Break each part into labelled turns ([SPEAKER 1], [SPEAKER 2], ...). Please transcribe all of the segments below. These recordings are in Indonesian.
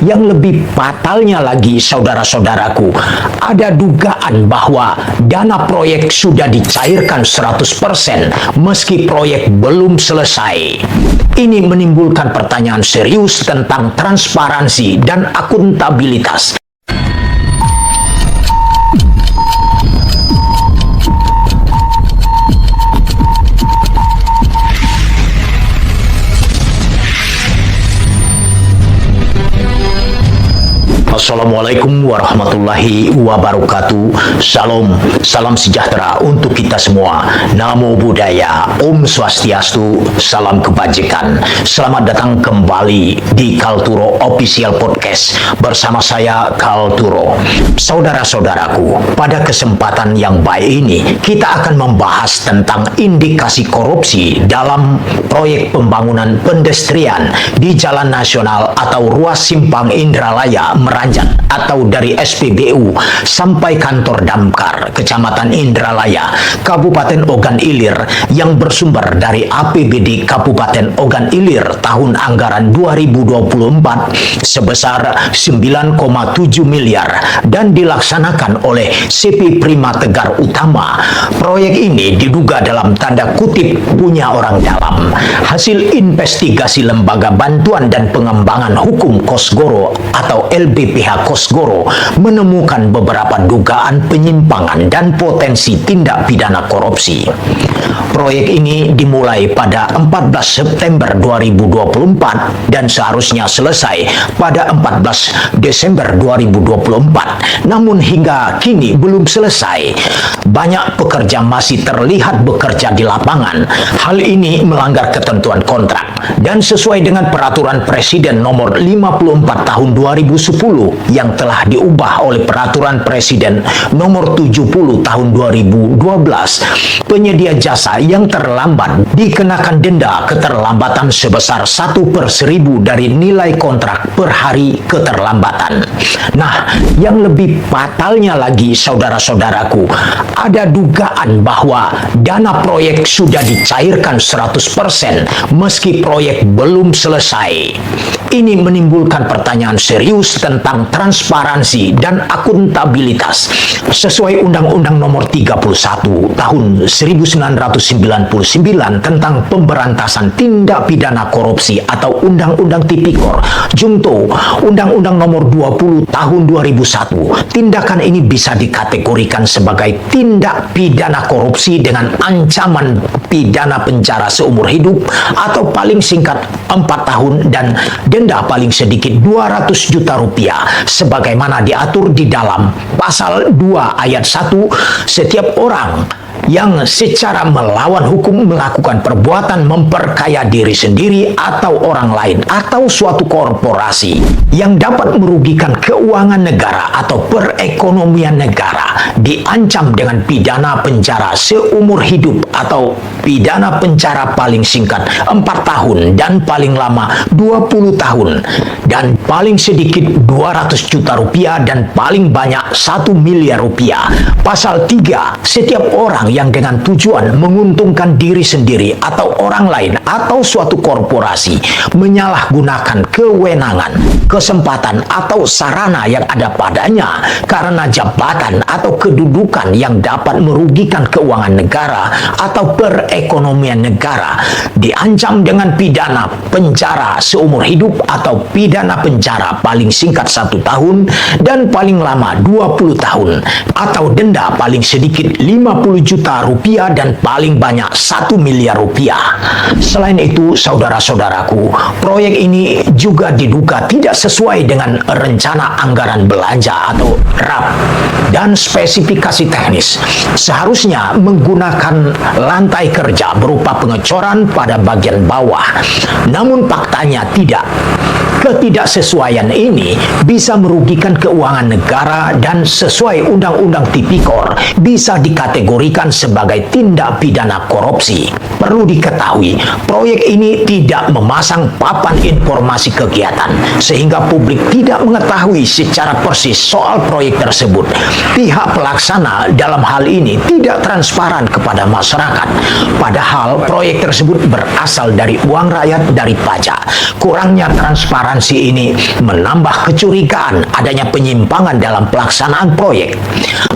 [SPEAKER 1] Yang lebih fatalnya lagi, saudara-saudaraku, ada dugaan bahwa dana proyek sudah dicairkan 100% meski proyek belum selesai. Ini menimbulkan pertanyaan serius tentang transparansi dan akuntabilitas. Assalamualaikum warahmatullahi wabarakatuh. Salam sejahtera untuk kita semua. Namo Buddhaya, Om Swastiastu, salam kebajikan. Selamat datang kembali di Kalturo Official Podcast bersama saya Kalturo. Saudara-saudaraku, pada kesempatan yang baik ini kita akan membahas tentang indikasi korupsi dalam proyek pembangunan pedestrian di Jalan Nasional atau Ruas Simpang Indralaya Meranjan, atau dari SPBU sampai kantor Damkar Kecamatan Indralaya Kabupaten Ogan Ilir yang bersumber dari APBD Kabupaten Ogan Ilir tahun anggaran 2024 sebesar 9,7 miliar dan dilaksanakan oleh CP Prima Tegar Utama. Proyek ini diduga dalam tanda kutip punya orang dalam. Hasil investigasi Lembaga Bantuan dan Pengembangan Hukum Kosgoro atau LBPH Kosgoro menemukan beberapa dugaan penyimpangan dan potensi tindak pidana korupsi. Proyek ini dimulai pada 14 September 2024 dan seharusnya selesai pada 14 Desember 2024. Namun hingga kini belum selesai. Banyak pekerja masih terlihat bekerja di lapangan. Hal ini melanggar ketentuan kontrak dan sesuai dengan Peraturan Presiden Nomor 54 Tahun 2010 yang telah diubah oleh Peraturan Presiden Nomor 70 Tahun 2012. Penyedia jasa yang terlambat dikenakan denda keterlambatan sebesar 1/1000 dari nilai kontrak per hari keterlambatan. Nah, yang lebih fatalnya lagi, saudara-saudaraku, ada dugaan bahwa dana proyek sudah dicairkan 100% meski proyek belum selesai. Ini menimbulkan pertanyaan serius tentang transparansi dan akuntabilitas. Sesuai Undang-Undang Nomor 31 Tahun 1999 tentang Pemberantasan Tindak Pidana Korupsi atau Undang-Undang Tipikor Junto Undang-Undang Nomor 20 Tahun 2001, tindakan ini bisa dikategorikan sebagai tindak pidana korupsi dengan ancaman pidana penjara seumur hidup atau paling singkat 4 tahun dan denda paling sedikit 200 juta rupiah sebagaimana diatur di dalam pasal 2 ayat 1. Setiap orang yang secara melawan hukum melakukan perbuatan memperkaya diri sendiri atau orang lain atau suatu korporasi yang dapat merugikan keuangan negara atau perekonomian negara diancam dengan pidana penjara seumur hidup atau pidana penjara paling singkat 4 tahun dan paling lama 20 tahun dan paling sedikit 200 juta rupiah dan paling banyak 1 miliar rupiah. Pasal 3, setiap orang yang dengan tujuan menguntungkan diri sendiri atau orang lain atau suatu korporasi menyalahgunakan kewenangan, kesempatan atau sarana yang ada padanya karena jabatan atau kedudukan yang dapat merugikan keuangan negara atau perekonomian negara diancam dengan pidana penjara seumur hidup atau pidana penjara paling singkat 1 tahun dan paling lama 20 tahun atau denda paling sedikit 50 juta rupiah dan paling banyak 1 miliar rupiah. Selain itu, saudara-saudaraku, proyek ini juga diduga tidak sesuai dengan rencana anggaran belanja atau RAP dan spesifikasi teknis. Seharusnya menggunakan lantai kerja berupa pengecoran pada bagian bawah. Namun faktanya tidak. Ketidaksesuaian ini bisa merugikan keuangan negara dan sesuai Undang-Undang Tipikor bisa dikategorikan sebagai tindak pidana korupsi. Perlu diketahui, proyek ini tidak memasang papan informasi kegiatan sehingga publik tidak mengetahui secara persis soal proyek tersebut. Pihak pelaksana dalam hal ini tidak transparan kepada masyarakat. Padahal proyek tersebut berasal dari uang rakyat dari pajak. Kurangnya transparansi transparansi ini menambah kecurigaan adanya penyimpangan dalam pelaksanaan proyek.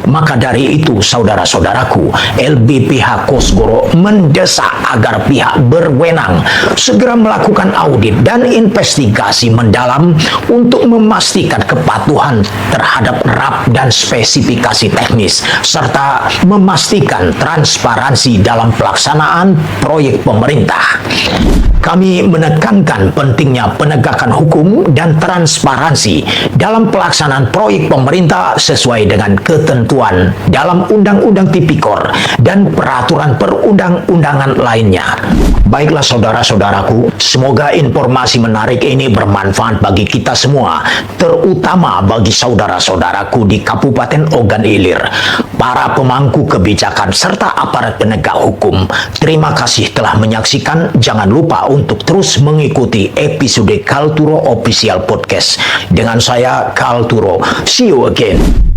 [SPEAKER 1] Maka dari itu, saudara-saudaraku, LBPH Kosgoro mendesak agar pihak berwenang segera melakukan audit dan investigasi mendalam untuk memastikan kepatuhan terhadap RAP dan spesifikasi teknis, serta memastikan transparansi dalam pelaksanaan proyek pemerintah. Kami menekankan pentingnya penegakan hukum dan transparansi dalam pelaksanaan proyek pemerintah sesuai dengan ketentuan dalam Undang-Undang Tipikor dan peraturan perundang-undangan lainnya. Baiklah saudara-saudaraku, semoga informasi menarik ini bermanfaat bagi kita semua, terutama bagi saudara-saudaraku di Kabupaten Ogan Ilir, para pemangku kebijakan serta aparat penegak hukum. Terima kasih telah menyaksikan. Jangan lupa untuk terus mengikuti episode Kalturo Official Podcast dengan saya, Kalturo. See you again.